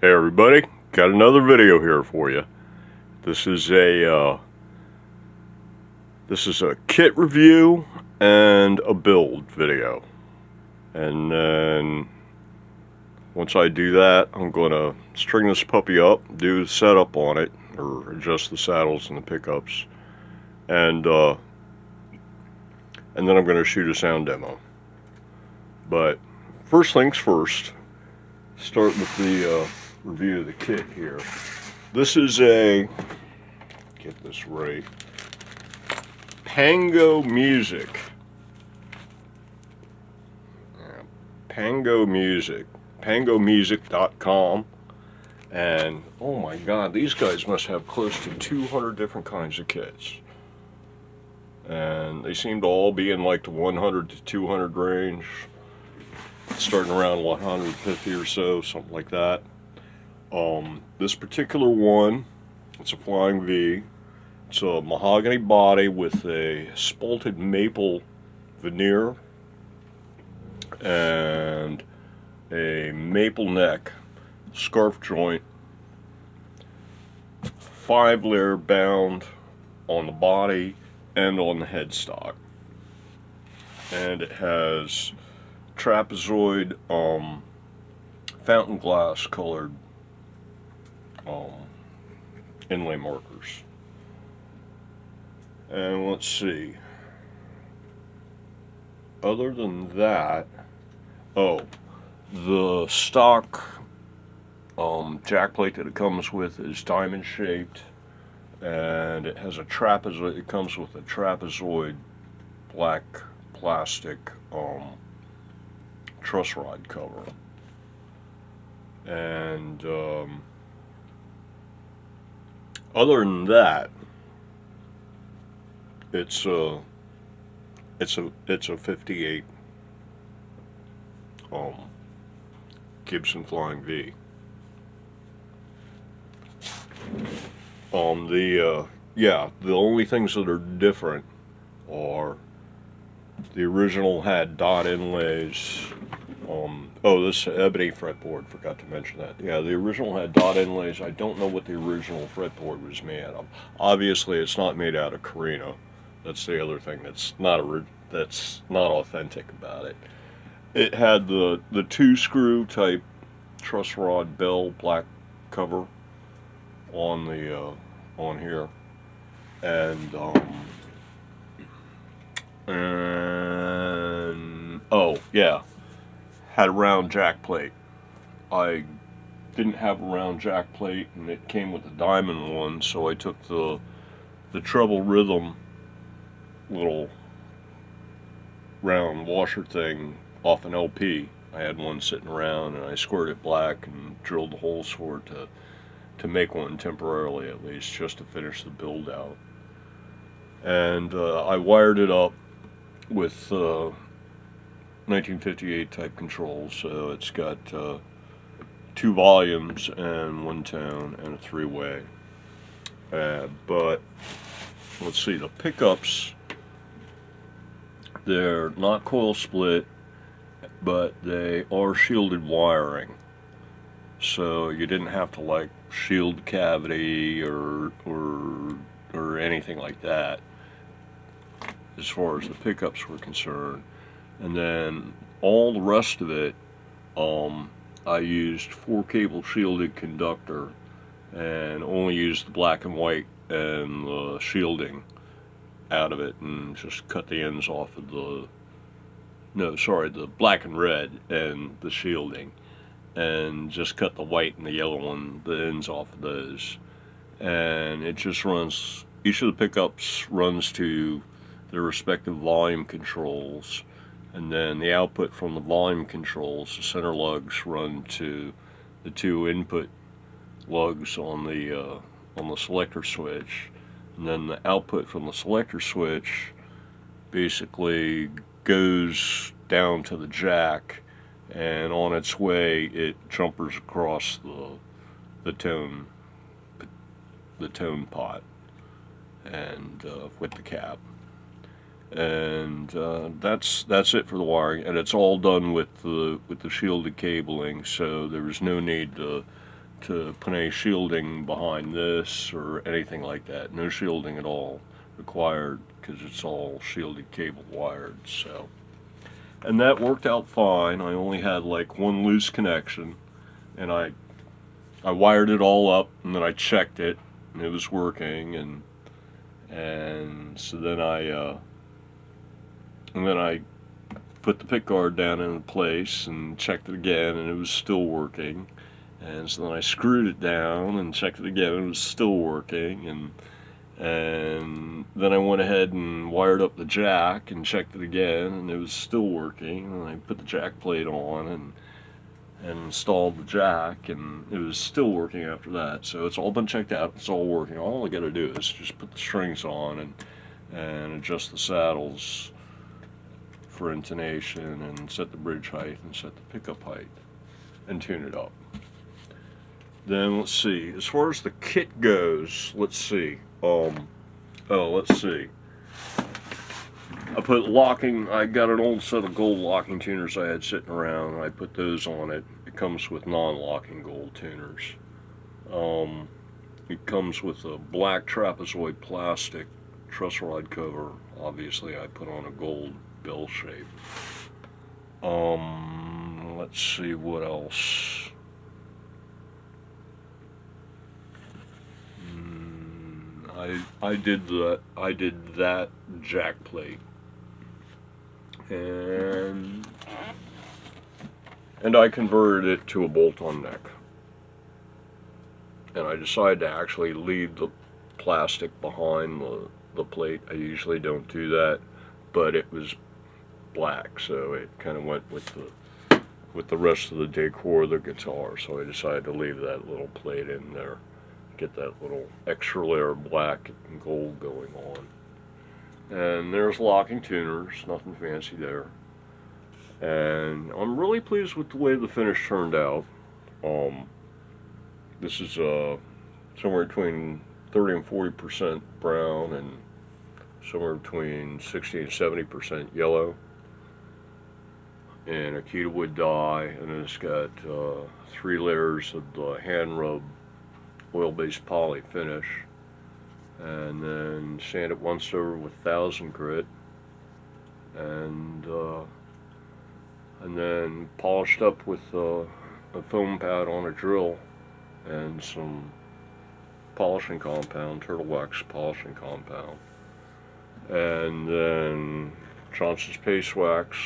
Hey everybody, got another video here for you. This is a kit review and a build video. And then once I do that, I'm going to string this puppy up, do the setup on it, or adjust the saddles and the pickups, and then I'm going to shoot a sound demo. But first things first, start with the review of the kit here. This is a, get this right, Pango Music. Pango Music. PangoMusic.com. And oh my god, these guys must have close to 200 different kinds of kits. And they seem to all be in like the 100 to 200 range, starting around 150 or so, something like that. This particular one, it's a Flying V. It's a mahogany body with a spalted maple veneer and a maple neck, scarf joint, 5-layer bound on the body and on the headstock. And it has trapezoid fountain glass colored inlay markers. And let's see, other than that, the stock jack plate that it comes with is diamond shaped, and it has a trapezoid. It comes with a trapezoid black plastic truss rod cover. And other than that, it's a 58 Gibson Flying V. The only things that are different are the original had dot inlays. This ebony fretboard, forgot to mention that. Yeah, the original had dot inlays. I don't know what the original fretboard was made out of. Obviously, it's not made out of Carino. That's the other thing that's not authentic about it. It had the 2-screw type truss rod bell black cover on the on here, and had a round jack plate. I didn't have a round jack plate, and it came with a diamond one, so I took the treble rhythm little round washer thing off an LP. I had one sitting around, and I squared it black and drilled the holes for it to make one temporarily, at least, just to finish the build out. And I wired it up with 1958 type controls, so it's got 2 volumes and 1 tone and a 3-way. But let's see, the pickups, they're not coil split, but they are shielded wiring, so you didn't have to like shield cavity or anything like that as far as the pickups were concerned. And then all the rest of it, I used 4-cable shielded conductor and only used the black and white and the shielding out of it, and just cut the ends off of the black and red and the shielding, and just cut the white and the yellow one, the ends off of those. And it just runs, each of the pickups runs to their respective volume controls, and then the output from the volume controls, the center lugs, run to the 2 input lugs on the selector switch, and then the output from the selector switch basically goes down to the jack, and on its way it jumpers across the tone pot and with the cap. And that's it for the wiring, and it's all done with the shielded cabling, so there was no need to to put any shielding behind this or anything like that. No shielding at all required because it's all shielded cable wired. So, and that worked out fine. I only had like one loose connection, and I wired it all up, and then I checked it, and it was working, and so then I put the pick guard down in place and checked it again, and it was still working. And so then I screwed it down and checked it again, and it was still working. And then I went ahead and wired up the jack and checked it again, and it was still working. And I put the jack plate on and installed the jack, and it was still working after that. So it's all been checked out. It's all working. All I got to do is just put the strings on and adjust the saddles for intonation, and set the bridge height and set the pickup height and tune it up. Then let's see, as far as the kit goes, let's see. Let's see. I got an old set of gold locking tuners I had sitting around, and I put those on it. It comes with non-locking gold tuners. It comes with a black trapezoid plastic truss rod cover. Obviously I put on a gold bell shape. Let's see what else. I did that jack plate, and I converted it to a bolt-on neck. And I decided to actually leave the plastic behind the plate. I usually don't do that, but it was black, so it kind of went with the rest of the decor of the guitar. So I decided to leave that little plate in there, get that little extra layer of black and gold going on. And there's locking tuners, nothing fancy there. And I'm really pleased with the way the finish turned out. This is somewhere between 30 and 40% brown, and somewhere between 60 and 70% yellow, and a Akita wood dye, and it's got 3 layers of the hand rub oil-based poly finish, and then sand it once over with 1000 grit, and then polished up with a foam pad on a drill and some polishing compound, turtle wax polishing compound, and then Johnson's paste wax,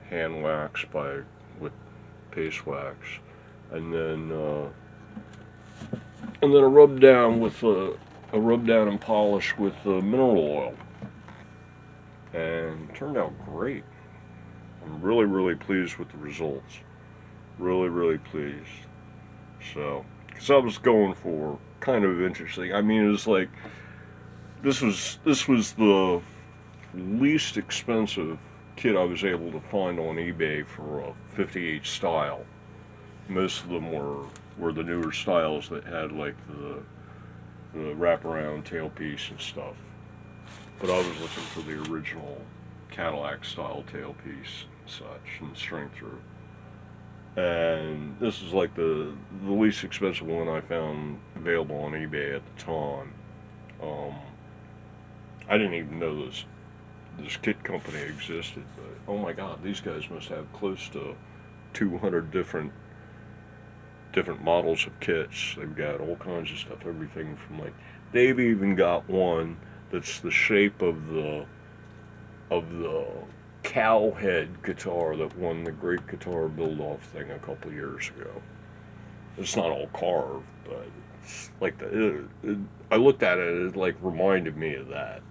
hand wax with paste wax, and then a rub down and polish with mineral oil, and it turned out great. I'm really, really pleased with the results. Really, really pleased. So, because I was going for kind of interesting. I mean, it was like this was the least expensive kit I was able to find on eBay for a 58 style. Most of them were the newer styles that had like the wraparound tailpiece and stuff. But I was looking for the original Cadillac style tailpiece and such, and string through. And this is like the least expensive one I found available on eBay at the time. I didn't even know this kit company existed, but oh my god, these guys must have close to 200 different models of kits. They've got all kinds of stuff, everything from like, they've even got one that's the shape of the cow head guitar that won the Great Guitar Build-Off thing a couple years ago. It's not all carved, but it's like I looked at it, it like reminded me of that.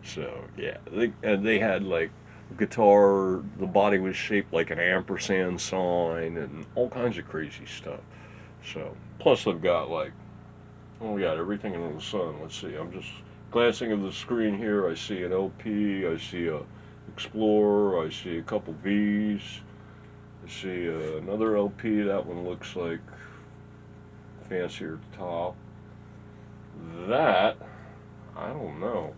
So yeah, they had like a guitar, the body was shaped like an ampersand sign and all kinds of crazy stuff. So plus they've got like, oh we got everything under the sun. Let's see, I'm just glancing at the screen here. I see an LP, I see a Explorer, I see a couple V's, I see another LP. That one looks like fancier top. That, I don't know.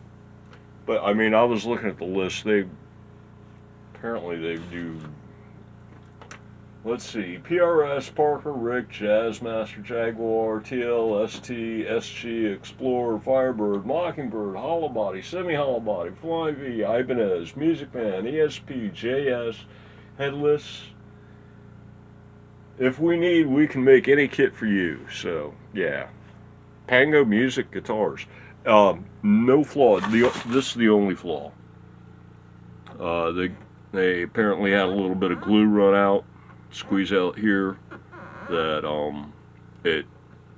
But I mean, I was looking at the list. Apparently they do let's see, PRS, Parker, Rick, Jazzmaster, Jaguar, TLST, SG, Explorer, Firebird, Mockingbird, Hollow Body, Semi-Hollow Body, Flying V, Ibanez, Music Man, ESP, JS, Headless. If we need, we can make any kit for you. So, yeah. Pango Music Guitars. No flaw. This is the only flaw. They apparently had a little bit of glue run out, squeeze out here, that it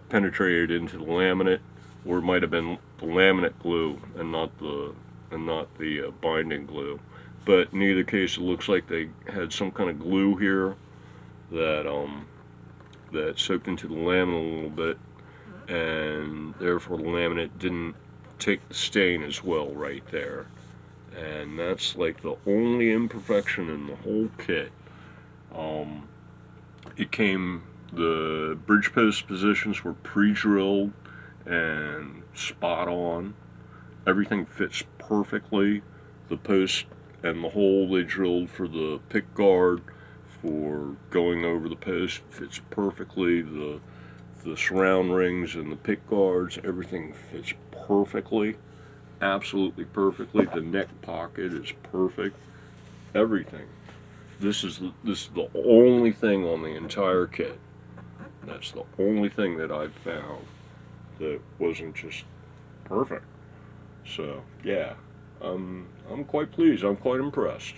penetrated into the laminate, or it might have been the laminate glue and not the binding glue. But in either case, it looks like they had some kind of glue here that soaked into the laminate a little bit, and therefore the laminate didn't take the stain as well right there. And that's like the only imperfection in the whole kit. The bridge post positions were pre-drilled and spot on. Everything fits perfectly. The post and the hole they drilled for the pick guard for going over the post fits perfectly. The surround rings and the pick guards, everything fits perfectly. Absolutely perfectly. The neck pocket is perfect. Everything. This is the only thing on the entire kit. That's the only thing that I've found that wasn't just perfect. So yeah, I'm quite pleased. I'm quite impressed.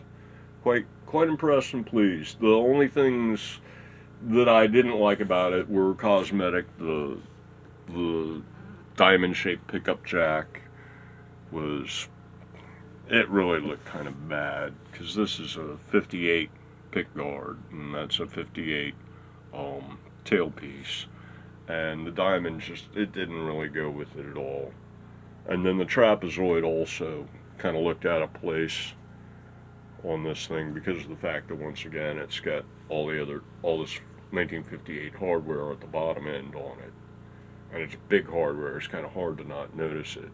Quite impressed and pleased. The only things that I didn't like about it were cosmetic. The diamond-shaped pickup jack it really looked kind of bad, because this is a 58 pick guard and that's a 58 tailpiece, and the diamond it didn't really go with it at all. And then the trapezoid also kind of looked out of place on this thing because of the fact that, once again, it's got all this 1958 hardware at the bottom end on it, and it's big hardware. It's kind of hard to not notice it.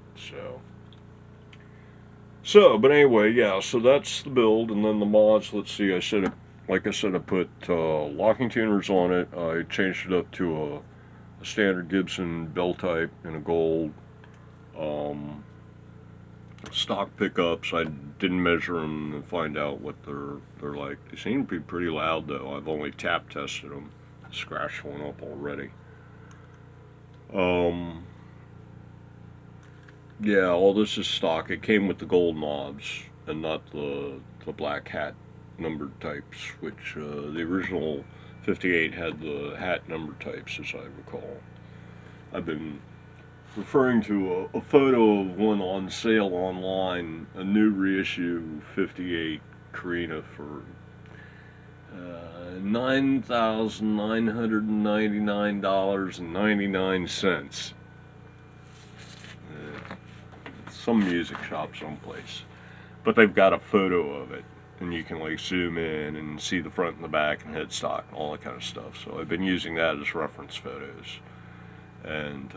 But anyway, yeah, so that's the build. And then the mods, let's see, like I said, I put locking tuners on it. I changed it up to a standard Gibson bell type in a gold. Stock pickups, I didn't measure them and find out what they're like. They seem to be pretty loud, though. I've only tap tested them. Scratched one up already. Yeah, all this is stock. It came with the gold knobs and not the black hat numbered types, which the original 58 had the hat number types, as I recall. I've been referring to a photo of one on sale online, a new reissue 58 Carina for $9,999.99. Some music shop someplace, but they've got a photo of it, and you can like zoom in and see the front and the back and headstock and all that kind of stuff. So I've been using that as reference photos, and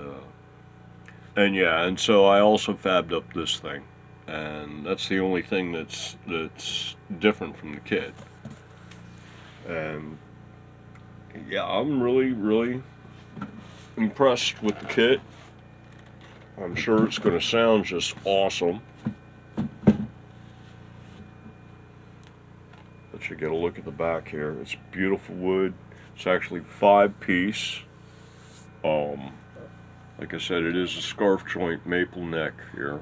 yeah, and so I also fabbed up this thing, and that's the only thing that's different from the kit. And yeah, I'm really impressed with the kit. I'm sure it's going to sound just awesome. Let you get a look at the back here. It's beautiful wood. It's actually 5-piece. Like I said, it is a scarf joint maple neck here.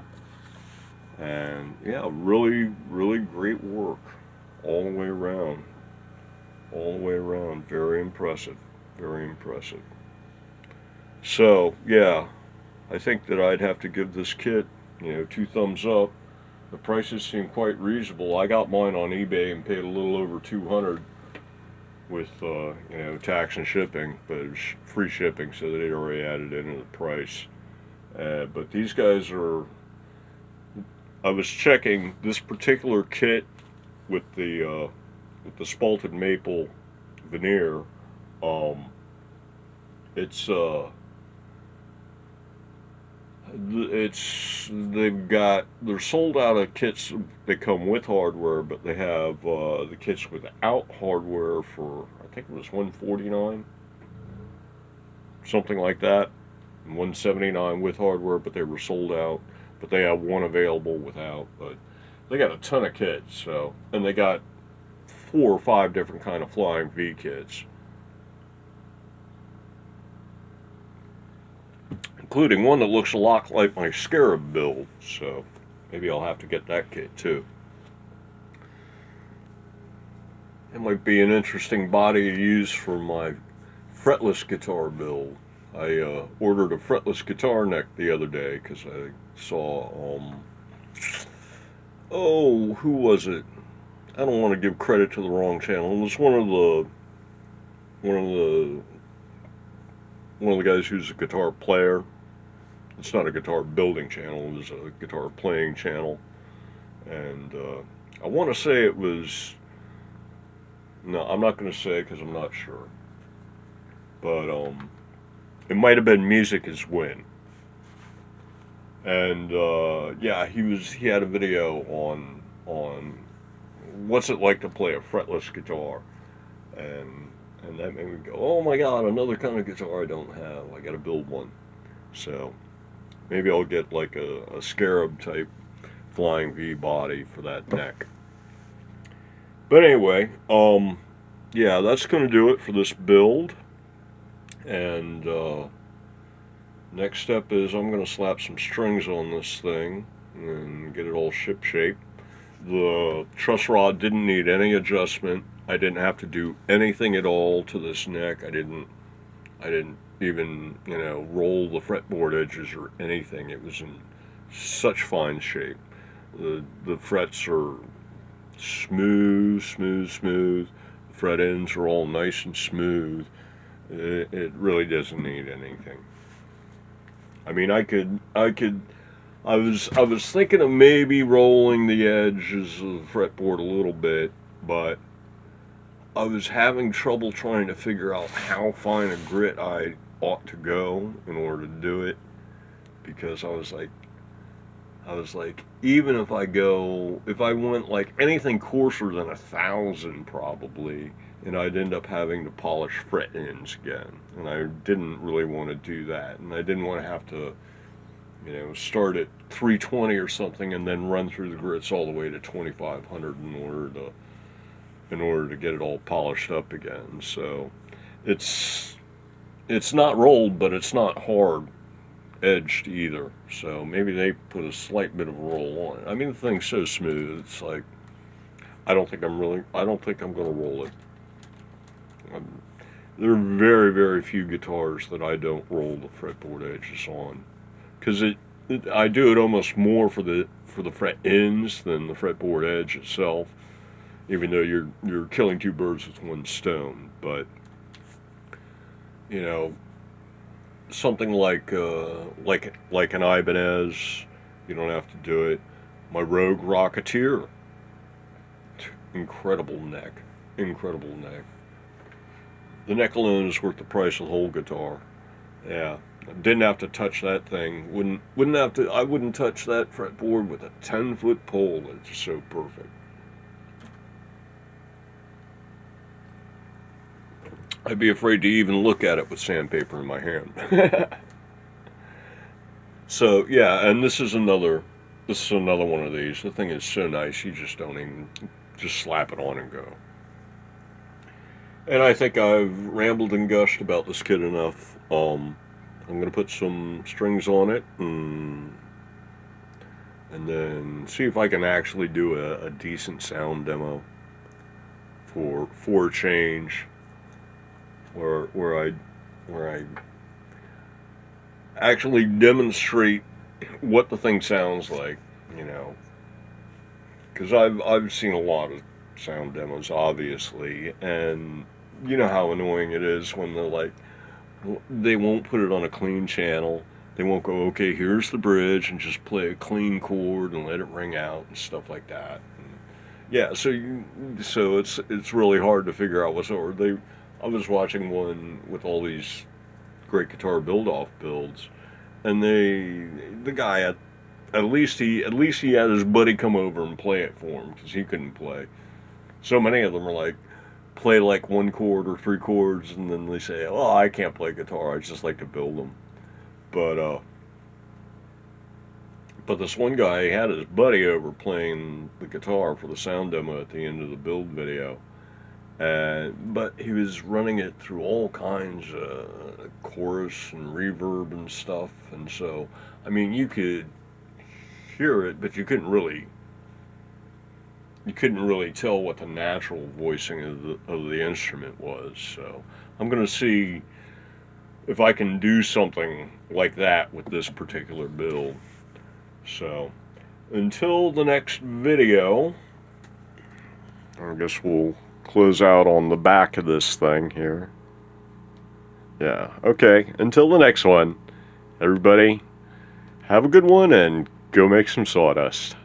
And yeah, really great work all the way around. All the way around. Very impressive. Very impressive. So yeah, I think that I'd have to give this kit, 2 thumbs up. The prices seem quite reasonable. I got mine on eBay and paid a little over $200 with tax and shipping, but it was free shipping, so they'd already added into the price. But these guys are. I was checking this particular kit with the spalted maple veneer. It's They're sold out of kits that come with hardware, but they have the kits without hardware for, I think it was $149, something like that, and $179 with hardware, but they were sold out. But they have one available without. But they got a ton of kits, so, and they got 4 or 5 different kind of Flying V kits, including one that looks a lot like my Scarab build, so maybe I'll have to get that kit too. It might be an interesting body to use for my fretless guitar build. I ordered a fretless guitar neck the other day because I saw, oh, who was it? I don't want to give credit to the wrong channel. It was one of the guys who's a guitar player. It's not a guitar building channel, it was a guitar playing channel. And I want to say it was, no, I'm not going to say because I'm not sure. But it might have been Music is Win. And yeah, he had a video on what's it like to play a fretless guitar. And that made me go, oh my god, another kind of guitar I don't have. I got to build one. So maybe I'll get like a Scarab type Flying V body for that neck. But anyway, yeah, that's going to do it for this build. And next step is I'm going to slap some strings on this thing and get it all ship shape. The truss rod didn't need any adjustment. I didn't have to do anything at all to this neck. I didn't even, roll the fretboard edges or anything. It was in such fine shape. The frets are smooth. The fret ends are all nice and smooth. It really doesn't need anything. I mean, I was thinking of maybe rolling the edges of the fretboard a little bit, but I was having trouble trying to figure out how fine a grit I ought to go in order to do it, because I was like, even if I went like anything coarser than 1,000 probably, and I'd end up having to polish fret ends again, and I didn't really want to do that, and I didn't want to have to, start at 320 or something and then run through the grits all the way to 2,500 in order to get it all polished up again. So it's not rolled, but it's not hard edged either. So maybe they put a slight bit of a roll on it. I mean, the thing's so smooth. It's like, I don't think I'm going to roll it. There are very, very few guitars that I don't roll the fretboard edges on, because I do it almost more for the fret ends than the fretboard edge itself. Even though you're killing two birds with one stone, but something like an Ibanez, you don't have to do it. My Rogue Rocketeer, incredible neck. The neck alone is worth the price of the whole guitar. Yeah, didn't have to touch that thing. I wouldn't touch that fretboard with a 10-foot pole. It's just so perfect. I'd be afraid to even look at it with sandpaper in my hand. So yeah, and this is another one of these. The thing is so nice, you just don't even, just slap it on and go. And I think I've rambled and gushed about this kit enough. I'm going to put some strings on it and then see if I can actually do a decent sound demo for a change, where I actually demonstrate what the thing sounds like, because I've seen a lot of sound demos, obviously, and you know how annoying it is when they won't put it on a clean channel. They won't go, okay, here's the bridge, and just play a clean chord and let it ring out and stuff like that. And yeah, so it's really hard to figure out what's over. I was watching one with all these great guitar build-off builds, and the guy at least he had his buddy come over and play it for him because he couldn't play. So many of them are like play like 1 chord or 3 chords, and then they say, "Oh, I can't play guitar. I just like to build them." But this one guy had his buddy over playing the guitar for the sound demo at the end of the build video. But he was running it through all kinds of chorus and reverb and stuff, and so, I mean, you could hear it, but you couldn't really tell what the natural voicing of the instrument was. So I'm gonna see if I can do something like that with this particular build. So until the next video, I guess we'll close out on the back of this thing here. Yeah, okay, until the next one, everybody, have a good one and go make some sawdust.